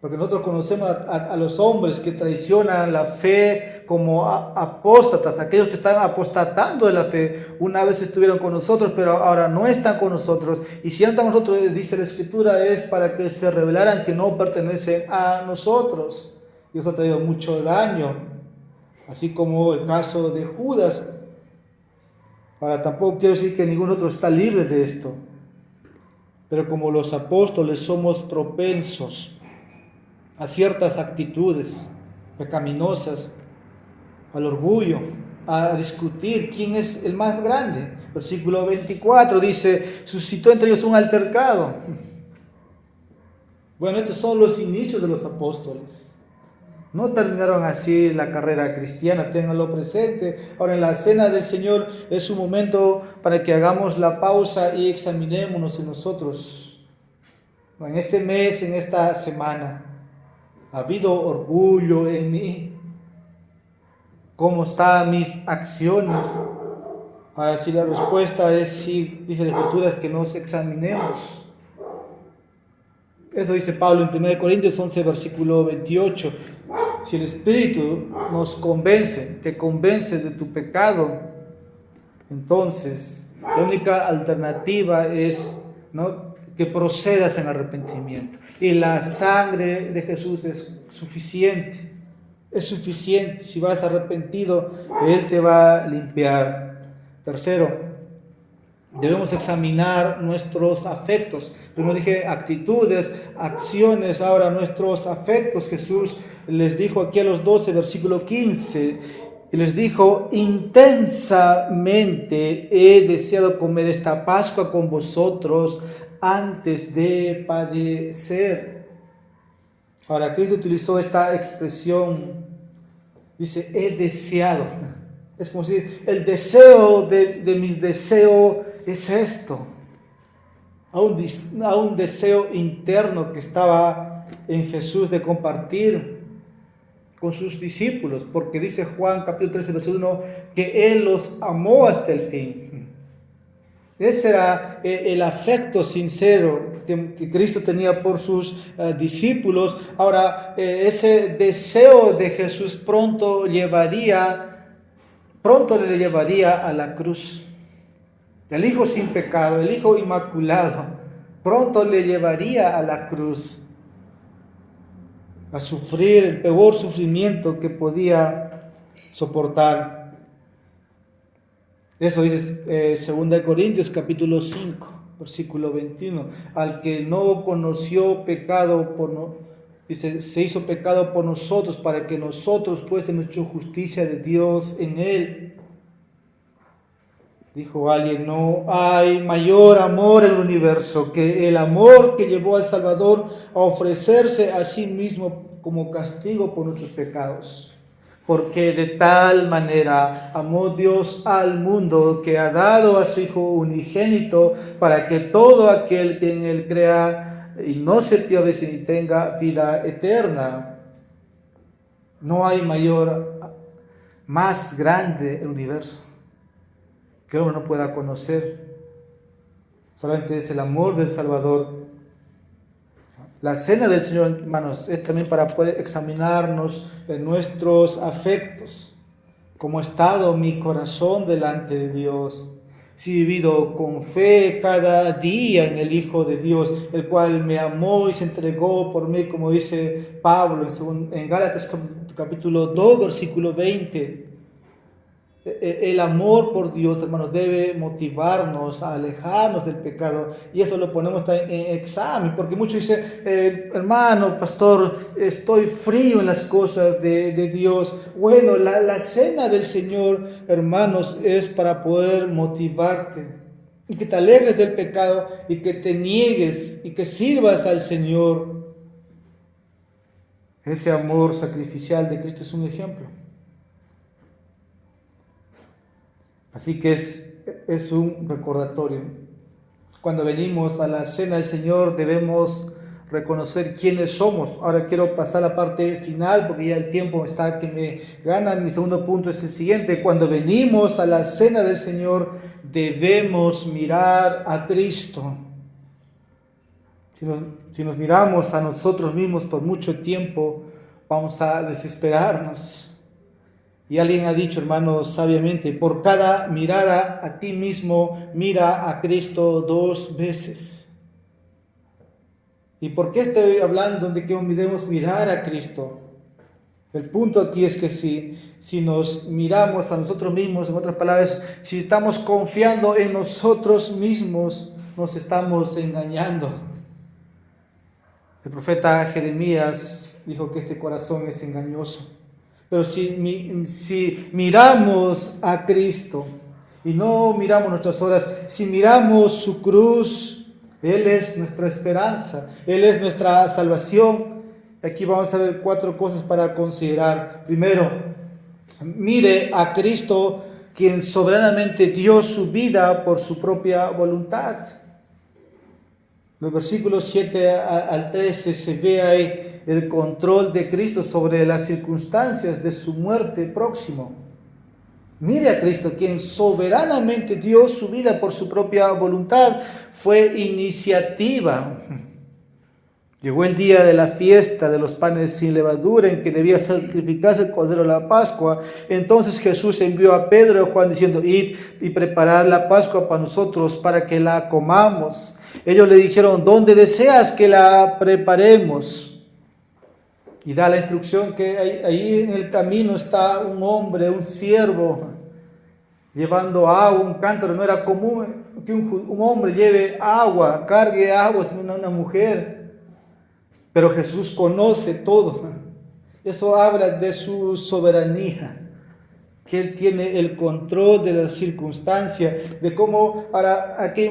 Porque nosotros conocemos a los hombres que traicionan la fe como apóstatas, aquellos que están apostatando de la fe. Una vez estuvieron con nosotros, pero ahora no están con nosotros. Y si no están con nosotros, dice la Escritura, es para que se revelaran que no pertenecen a nosotros. Y eso ha traído mucho daño, así como el caso de Judas. Ahora, tampoco quiero decir que ninguno otro está libre de esto. Pero como los apóstoles somos propensos a ciertas actitudes pecaminosas, al orgullo, a discutir quién es el más grande. Versículo 24 dice, suscitó entre ellos un altercado. Bueno, estos son los inicios de los apóstoles. No terminaron así la carrera cristiana, ténganlo presente. Ahora, en la cena del Señor es un momento para que hagamos la pausa y examinémonos en nosotros. En este mes, en esta semana, ¿ha habido orgullo en mí? ¿Cómo están mis acciones? Ahora, si la respuesta es sí, dice la Escritura, es que nos examinemos. Eso dice Pablo en 1 Corintios 11, versículo 28. Si el Espíritu nos convence, te convence de tu pecado, entonces la única alternativa es, ¿no?, que procedas en arrepentimiento. Y la sangre de Jesús es suficiente. Es suficiente. Si vas arrepentido, Él te va a limpiar. Tercero, debemos examinar nuestros afectos. Primero dije actitudes, acciones, ahora nuestros afectos. Jesús les dijo aquí a los 12, versículo 15, y les dijo, intensamente he deseado comer esta Pascua con vosotros antes de padecer. Ahora, Cristo utilizó esta expresión, dice, he deseado. Es como si el deseo de mis deseos es esto. A un deseo interno que estaba en Jesús de compartir con sus discípulos, porque dice Juan capítulo 13, versículo 1, que Él los amó hasta el fin. Ese era el afecto sincero que Cristo tenía por sus discípulos. Ahora, ese deseo de Jesús pronto le llevaría a la cruz. El Hijo sin pecado, el Hijo inmaculado, pronto le llevaría a la cruz, a sufrir el peor sufrimiento que podía soportar. Eso dice 2 Corintios capítulo 5, versículo 21. Al que no conoció pecado, dice, se hizo pecado por nosotros para que nosotros fuésemos hecho justicia de Dios en él. Dijo alguien, no hay mayor amor en el universo que el amor que llevó al Salvador a ofrecerse a sí mismo como castigo por nuestros pecados. Porque de tal manera amó Dios al mundo que ha dado a su Hijo unigénito para que todo aquel que en él crea y no se pierda sino tenga vida eterna. No hay más grande el universo que uno no pueda conocer. Solamente es el amor del Salvador. La cena del Señor, hermanos, es también para poder examinarnos en nuestros afectos. ¿Cómo ha estado mi corazón delante de Dios? Si he vivido con fe cada día en el Hijo de Dios, el cual me amó y se entregó por mí, como dice Pablo en Gálatas capítulo 2, versículo 20. El amor por Dios, hermanos, debe motivarnos a alejarnos del pecado, y eso lo ponemos en examen, porque muchos dicen, hermano, pastor, estoy frío en las cosas de Dios. Bueno, la cena del Señor, hermanos, es para poder motivarte y que te alegres del pecado y que te niegues y que sirvas al Señor. Ese amor sacrificial de Cristo es un ejemplo. Así que es un recordatorio. Cuando venimos a la cena del Señor debemos reconocer quiénes somos. Ahora quiero pasar a la parte final porque ya el tiempo está que me gana. Mi segundo punto es el siguiente. Cuando venimos a la cena del Señor debemos mirar a Cristo. Si nos miramos a nosotros mismos por mucho tiempo, vamos a desesperarnos. Y alguien ha dicho, hermano, sabiamente, por cada mirada a ti mismo, mira a Cristo 2 veces. ¿Y por qué estoy hablando de que debemos mirar a Cristo? El punto aquí es que si nos miramos a nosotros mismos, en otras palabras, si estamos confiando en nosotros mismos, nos estamos engañando. El profeta Jeremías dijo que este corazón es engañoso. Pero si miramos a Cristo y no miramos nuestras obras, si miramos su cruz, Él es nuestra esperanza, Él es nuestra salvación. Aquí vamos a ver 4 cosas para considerar. Primero, mire a Cristo, quien soberanamente dio su vida por su propia voluntad. Los versículos 7 al 13 se ve ahí el control de Cristo sobre las circunstancias de su muerte próximo. Mire a Cristo, quien soberanamente dio su vida por su propia voluntad. Fue iniciativa. Llegó el día de la fiesta de los panes sin levadura, en que debía sacrificarse el cordero de la Pascua. Entonces Jesús envió a Pedro y a Juan diciendo, id y preparad la Pascua para nosotros, para que la comamos. Ellos le dijeron, ¿dónde deseas que la preparemos? Y da la instrucción que ahí en el camino está un hombre, un siervo, llevando agua, un cántaro. No era común que un hombre lleve agua, cargue agua, sino una mujer. Pero Jesús conoce todo. Eso habla de su soberanía, que Él tiene el control de las circunstancias, de cómo, ahora aquí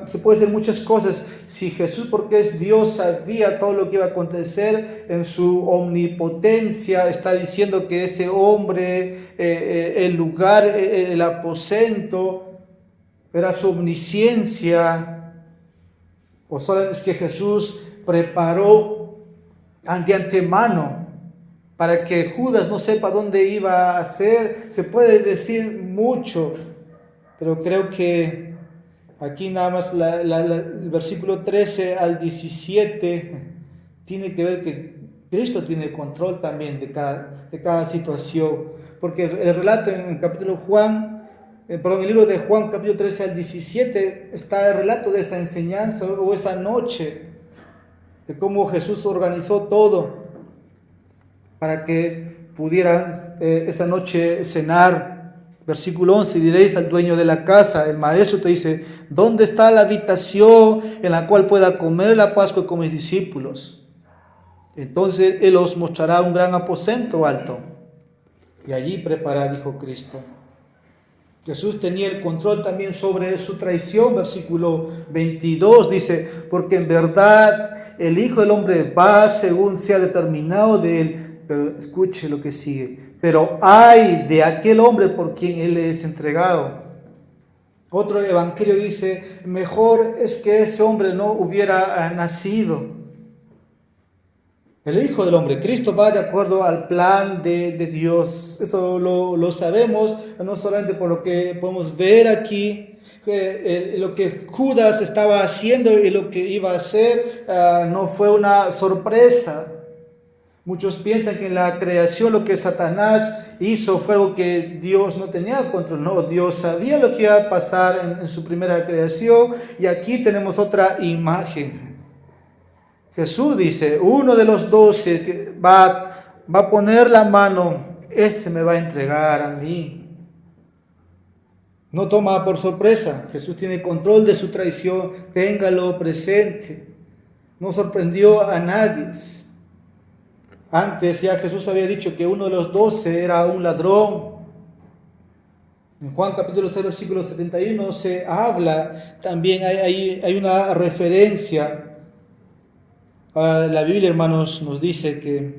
se puede decir muchas cosas. Si Jesús, porque es Dios, sabía todo lo que iba a acontecer en su omnipotencia, está diciendo que ese hombre, el lugar, el aposento, era su omnisciencia, o solamente es que Jesús preparó de antemano para que Judas no sepa dónde iba a ser. Se puede decir mucho, pero creo que Aquí nada más el versículo 13 al 17 tiene que ver que Cristo tiene control también de cada situación, porque el relato en el capítulo el libro de Juan, capítulo 13 al 17, está el relato de esa enseñanza o esa noche, de cómo Jesús organizó todo para que pudieran esa noche cenar. Versículo 11, diréis al dueño de la casa, el maestro te dice, ¿dónde está la habitación en la cual pueda comer la Pascua con mis discípulos? Entonces Él os mostrará un gran aposento alto, y allí preparad, dijo Cristo. Jesús tenía el control también sobre su traición. Versículo 22 dice, porque en verdad el Hijo del Hombre va según sea determinado de Él. Pero escuche lo que sigue. Pero ay de aquel hombre por quien Él es entregado. Otro evangelio dice, mejor es que ese hombre no hubiera nacido. El Hijo del Hombre, Cristo, va de acuerdo al plan de Dios. Eso lo sabemos, no solamente por lo que podemos ver aquí, lo que Judas estaba haciendo y lo que iba a hacer no fue una sorpresa. Muchos piensan que en la creación lo que Satanás hizo fue algo que Dios no tenía control. No, Dios sabía lo que iba a pasar en su primera creación, y aquí tenemos otra imagen. Jesús dice, uno de los 12 que va a poner la mano, ese me va a entregar a mí. No toma por sorpresa, Jesús tiene control de su traición, téngalo presente. No sorprendió a nadie. Antes ya Jesús había dicho que uno de los 12 era un ladrón. En Juan capítulo 6, versículo 71 se habla, también hay una referencia. La Biblia, hermanos, nos dice que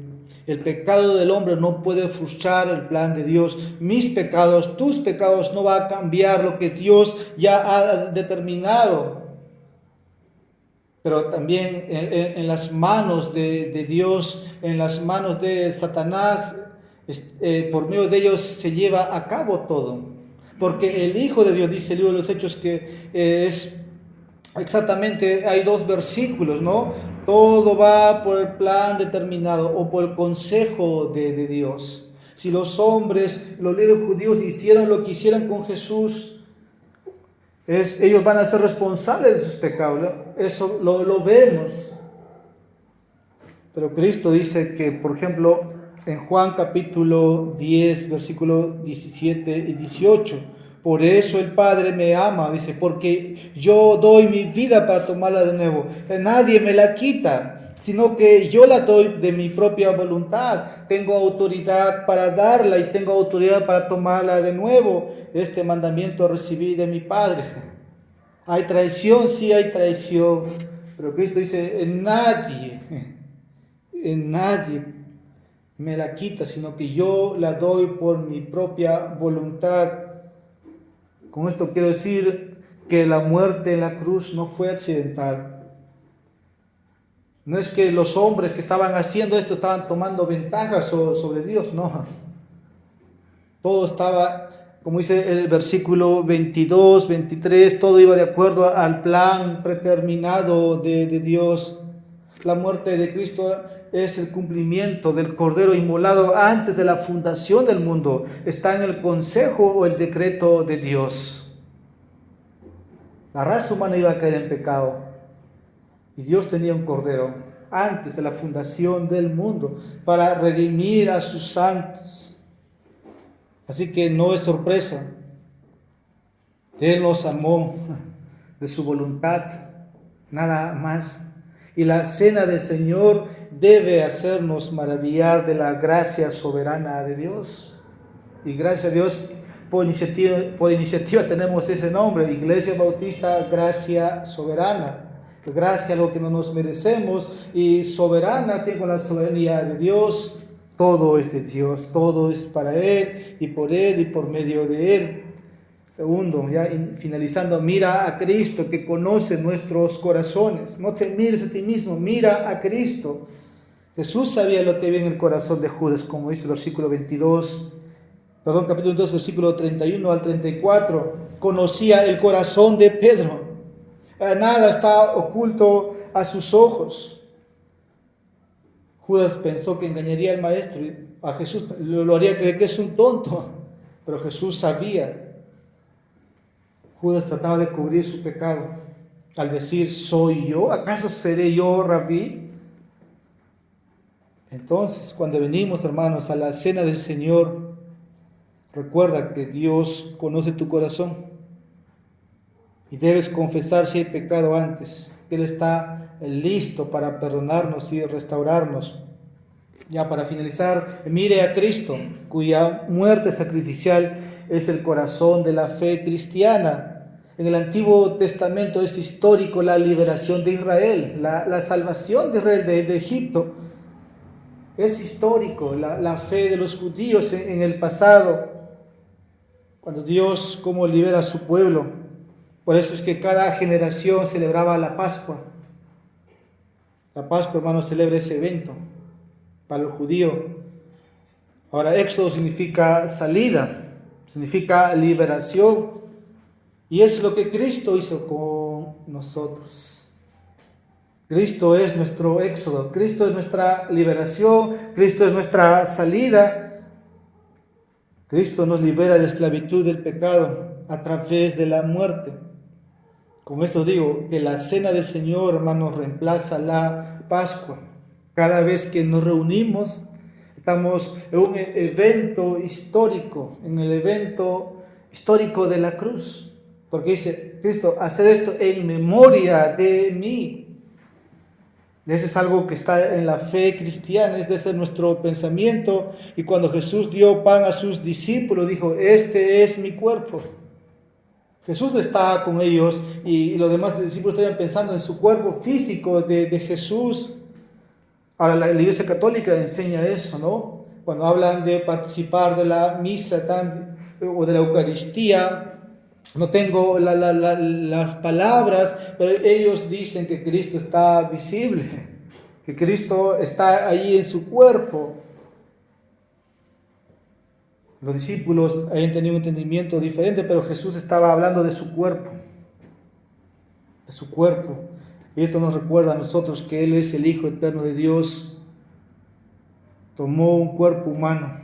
el pecado del hombre no puede frustrar el plan de Dios. Mis pecados, tus pecados no va a cambiar lo que Dios ya ha determinado. Pero también en las manos de Dios, en las manos de Satanás, por medio de ellos se lleva a cabo todo. Porque el Hijo de Dios, dice el libro de los Hechos, que es exactamente, hay 2 versículos, ¿no? Todo va por el plan determinado o por el consejo de Dios. Si los hombres, los líderes judíos hicieron lo que hicieron con Jesús, ellos van a ser responsables de sus pecados, ¿no? Eso lo vemos. Pero Cristo dice que, por ejemplo, en Juan capítulo 10, versículo 17 y 18, por eso el Padre me ama, dice, porque yo doy mi vida para tomarla de nuevo. Nadie me la quita, sino que yo la doy de mi propia voluntad. Tengo autoridad para darla y tengo autoridad para tomarla de nuevo. Este mandamiento recibí de mi Padre. ¿Hay traición? Sí hay traición. Pero Cristo dice, en nadie me la quita, sino que yo la doy por mi propia voluntad. Con esto quiero decir que la muerte en la cruz no fue accidental. No es que los hombres que estaban haciendo esto estaban tomando ventajas sobre Dios, no. Todo estaba, como dice el versículo 22, 23, todo iba de acuerdo al plan predeterminado de Dios. La muerte de Cristo es el cumplimiento del Cordero inmolado antes de la fundación del mundo. Está en el consejo o el decreto de Dios. La raza humana iba a caer en pecado y Dios tenía un Cordero antes de la fundación del mundo para redimir a sus santos. Así que no es sorpresa. Él nos amó de su voluntad, nada más. Y la cena del Señor debe hacernos maravillar de la gracia soberana de Dios. Y gracias a Dios, por iniciativa tenemos ese nombre, Iglesia Bautista Gracia Soberana. Gracia a lo que no nos merecemos, y soberana tiene con la soberanía de Dios. Todo es de Dios, todo es para Él y por medio de Él. Segundo, ya finalizando, mira a Cristo que conoce nuestros corazones. No te mires a ti mismo, mira a Cristo. Jesús sabía lo que había en el corazón de Judas, como dice el versículo 22, capítulo 2, versículo 31 al 34. Conocía el corazón de Pedro. Nada está oculto a sus ojos. Judas pensó que engañaría al maestro, a Jesús, lo haría creer que es un tonto, pero Jesús sabía. Judas trataba de cubrir su pecado al decir, ¿soy yo? ¿Acaso seré yo, Rabí? Entonces, cuando venimos, hermanos, a la cena del Señor, recuerda que Dios conoce tu corazón y debes confesar si hay pecado antes, que Él está listo para perdonarnos y restaurarnos. Ya para finalizar, mire a Cristo, cuya muerte sacrificial es el corazón de la fe cristiana. En el Antiguo Testamento es histórico la liberación de Israel, la salvación de Israel de Egipto. Es histórico la fe de los judíos en el pasado, cuando Dios como libera a su pueblo. Por eso es que cada generación celebraba la Pascua. La Pascua, hermanos, celebra ese evento para el judío. Ahora, éxodo significa salida, significa liberación. Y es lo que Cristo hizo con nosotros. Cristo es nuestro éxodo, Cristo es nuestra liberación, Cristo es nuestra salida. Cristo nos libera de la esclavitud del pecado a través de la muerte. Con esto digo que la cena del Señor, hermanos, reemplaza la Pascua. Cada vez que nos reunimos, estamos en un evento histórico, en el evento histórico de la cruz. Porque dice Cristo, haced esto en memoria de mí. Eso es algo que está en la fe cristiana, es de ser nuestro pensamiento. Y cuando Jesús dio pan a sus discípulos, dijo, este es mi cuerpo. Jesús estaba con ellos y los demás discípulos estaban pensando en su cuerpo físico de Jesús. Ahora la Iglesia Católica enseña eso, ¿no? Cuando hablan de participar de la misa o de la Eucaristía, no tengo las palabras, pero ellos dicen que Cristo está visible, que Cristo está ahí en su cuerpo. Los discípulos habían tenido un entendimiento diferente, pero Jesús estaba hablando de su cuerpo, de su cuerpo. Y esto nos recuerda a nosotros que Él es el Hijo eterno de Dios. Tomó un cuerpo humano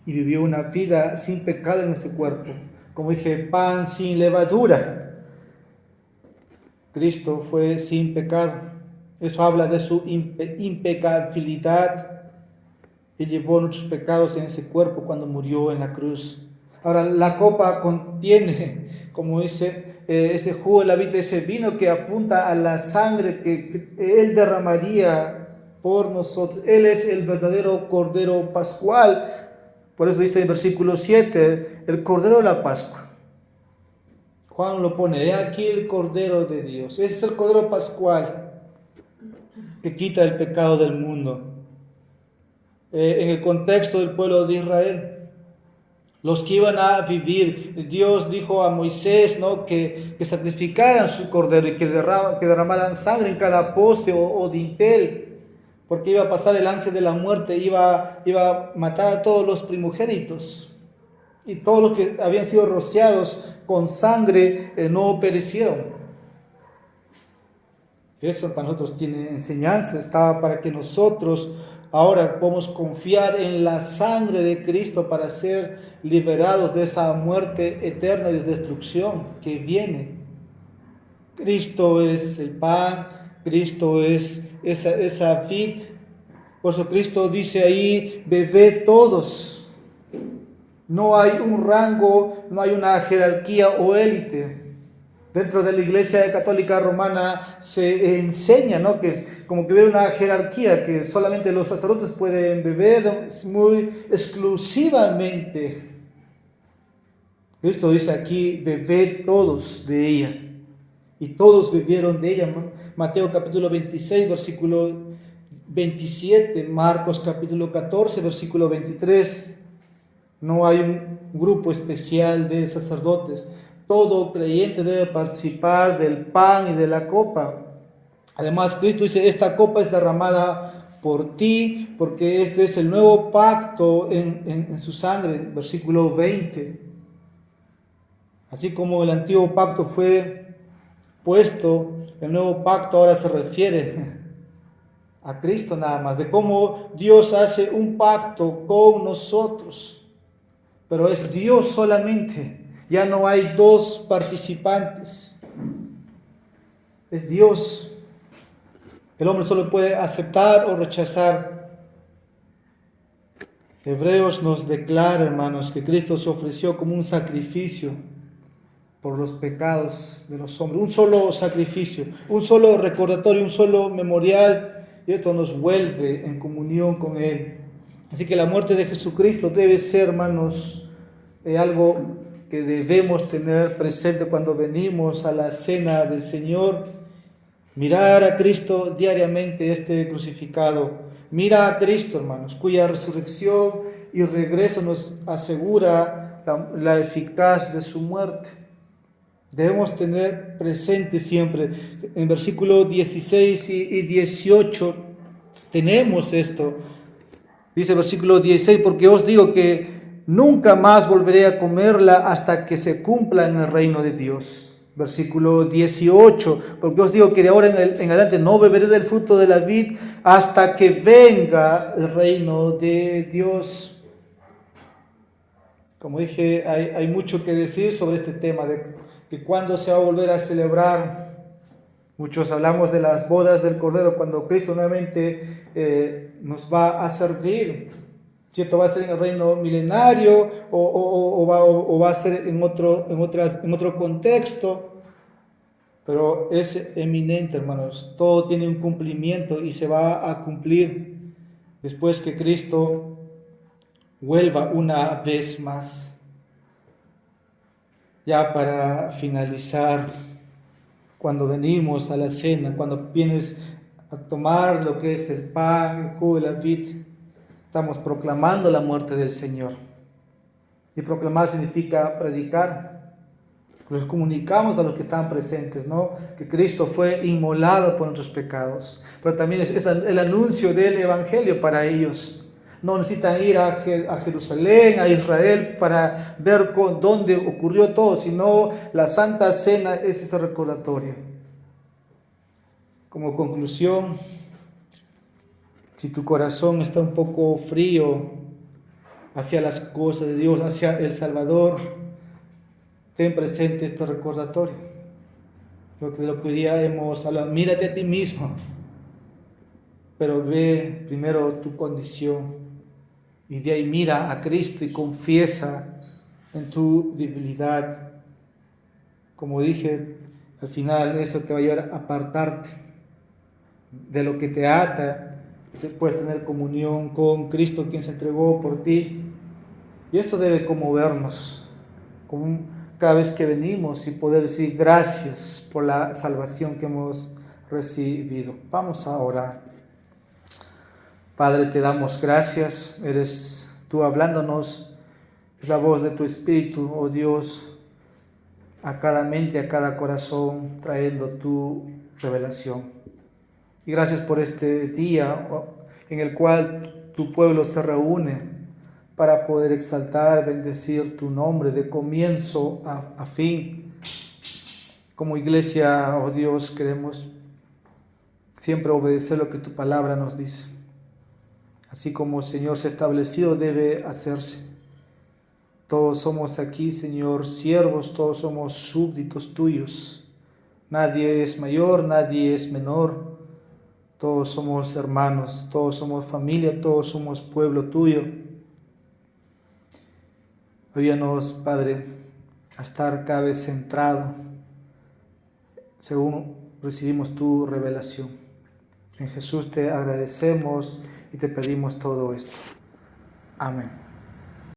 y vivió una vida sin pecado en ese cuerpo. Como dije, pan sin levadura. Cristo fue sin pecado. Eso habla de su impecabilidad. Él llevó nuestros pecados en ese cuerpo cuando murió en la cruz. Ahora, la copa contiene, como dice, ese jugo de la vid, ese vino que apunta a la sangre que Él derramaría por nosotros. Él es el verdadero Cordero Pascual. Por eso dice en versículo 7, el Cordero de la Pascua. Juan lo pone, he aquí el Cordero de Dios. Ese es el Cordero Pascual que quita el pecado del mundo. En el contexto del pueblo de Israel, los que iban a vivir, Dios dijo a Moisés, ¿no?, que sacrificaran su cordero y que derramaran sangre en cada poste o dintel, porque iba a pasar el ángel de la muerte, iba a matar a todos los primogénitos, y todos los que habían sido rociados con sangre no perecieron. Eso para nosotros tiene enseñanza, estaba para que nosotros ahora podamos confiar en la sangre de Cristo para ser liberados de esa muerte eterna y de destrucción que viene. Cristo es el pan, Cristo es esa vid. Por eso Cristo dice ahí, bebed todos. No hay un rango, no hay una jerarquía o élite. Dentro de la Iglesia Católica Romana se enseña, ¿no?, que es como que hubiera una jerarquía, que solamente los sacerdotes pueden beber muy exclusivamente. Cristo dice aquí, bebed todos de ella. Y todos bebieron de ella. Mateo capítulo 26, versículo 27. Marcos capítulo 14, versículo 23. No hay un grupo especial de sacerdotes. Todo creyente debe participar del pan y de la copa. Además, Cristo dice, esta copa es derramada por ti, porque este es el nuevo pacto en su sangre. Versículo 20. Así como el antiguo pacto fue puesto. El nuevo pacto ahora se refiere a Cristo nada más, de cómo Dios hace un pacto con nosotros, pero es Dios solamente, ya no hay dos participantes, es Dios. El hombre solo puede aceptar o rechazar. Hebreos nos declara, hermanos, que Cristo se ofreció como un sacrificio por los pecados de los hombres, un solo sacrificio, un solo recordatorio, un solo memorial, y esto nos vuelve en comunión con Él. Así que la muerte de Jesucristo debe ser, hermanos, algo que debemos tener presente cuando venimos a la cena del Señor. Mirar a Cristo diariamente, crucificado. Mira a Cristo, hermanos, cuya resurrección y regreso nos asegura la eficaz de su muerte. Debemos tener presente siempre. En versículos 16 y 18 tenemos esto. Dice versículo 16, porque os digo que nunca más volveré a comerla hasta que se cumpla en el reino de Dios. Versículo 18, porque os digo que de ahora en adelante no beberé del fruto de la vid hasta que venga el reino de Dios. Como dije, hay mucho que decir sobre este tema, de que cuándo se va a volver a celebrar. Muchos hablamos de las bodas del Cordero, cuando Cristo nuevamente nos va a servir. Si esto va a ser en el reino milenario o va a ser en otro contexto, pero es eminente, hermanos. Todo tiene un cumplimiento y se va a cumplir después que Cristo vuelva una vez más. Ya para finalizar, cuando venimos a la cena, cuando vienes a tomar lo que es el pan, el jugo de la vid, estamos proclamando la muerte del Señor. Y proclamar significa predicar. Les comunicamos a los que están presentes, ¿no?, que Cristo fue inmolado por nuestros pecados. Pero también es el anuncio del Evangelio para ellos. No necesitan ir a Jerusalén, a Israel, para ver dónde ocurrió todo, sino la Santa Cena es ese recordatorio. Como conclusión, si tu corazón está un poco frío hacia las cosas de Dios, hacia el Salvador, ten presente este recordatorio. De lo que hoy día hemos hablado, mírate a ti mismo, pero ve primero tu condición y de ahí mira a Cristo y confiesa en tu debilidad. Como dije, al final eso te va a llevar a apartarte de lo que te ata. Puedes tener comunión con Cristo, quien se entregó por ti. Y esto debe conmovernos cada vez que venimos y poder decir gracias por la salvación que hemos recibido. Vamos a orar. Padre, te damos gracias. Eres tú hablándonos, la voz de tu Espíritu, oh Dios, a cada mente, a cada corazón, trayendo tu revelación. Y gracias por este día en el cual tu pueblo se reúne para poder exaltar, bendecir tu nombre de comienzo a fin. Como iglesia, oh Dios, queremos siempre obedecer lo que tu palabra nos dice. Así como, Señor, se ha establecido, debe hacerse. Todos somos aquí, Señor, siervos, todos somos súbditos tuyos. Nadie es mayor, nadie es menor. Todos somos hermanos, todos somos familia, todos somos pueblo tuyo. Ayúdanos, Padre, a estar cada vez centrado según recibimos tu revelación. En Jesús te agradecemos y te pedimos todo esto. Amén.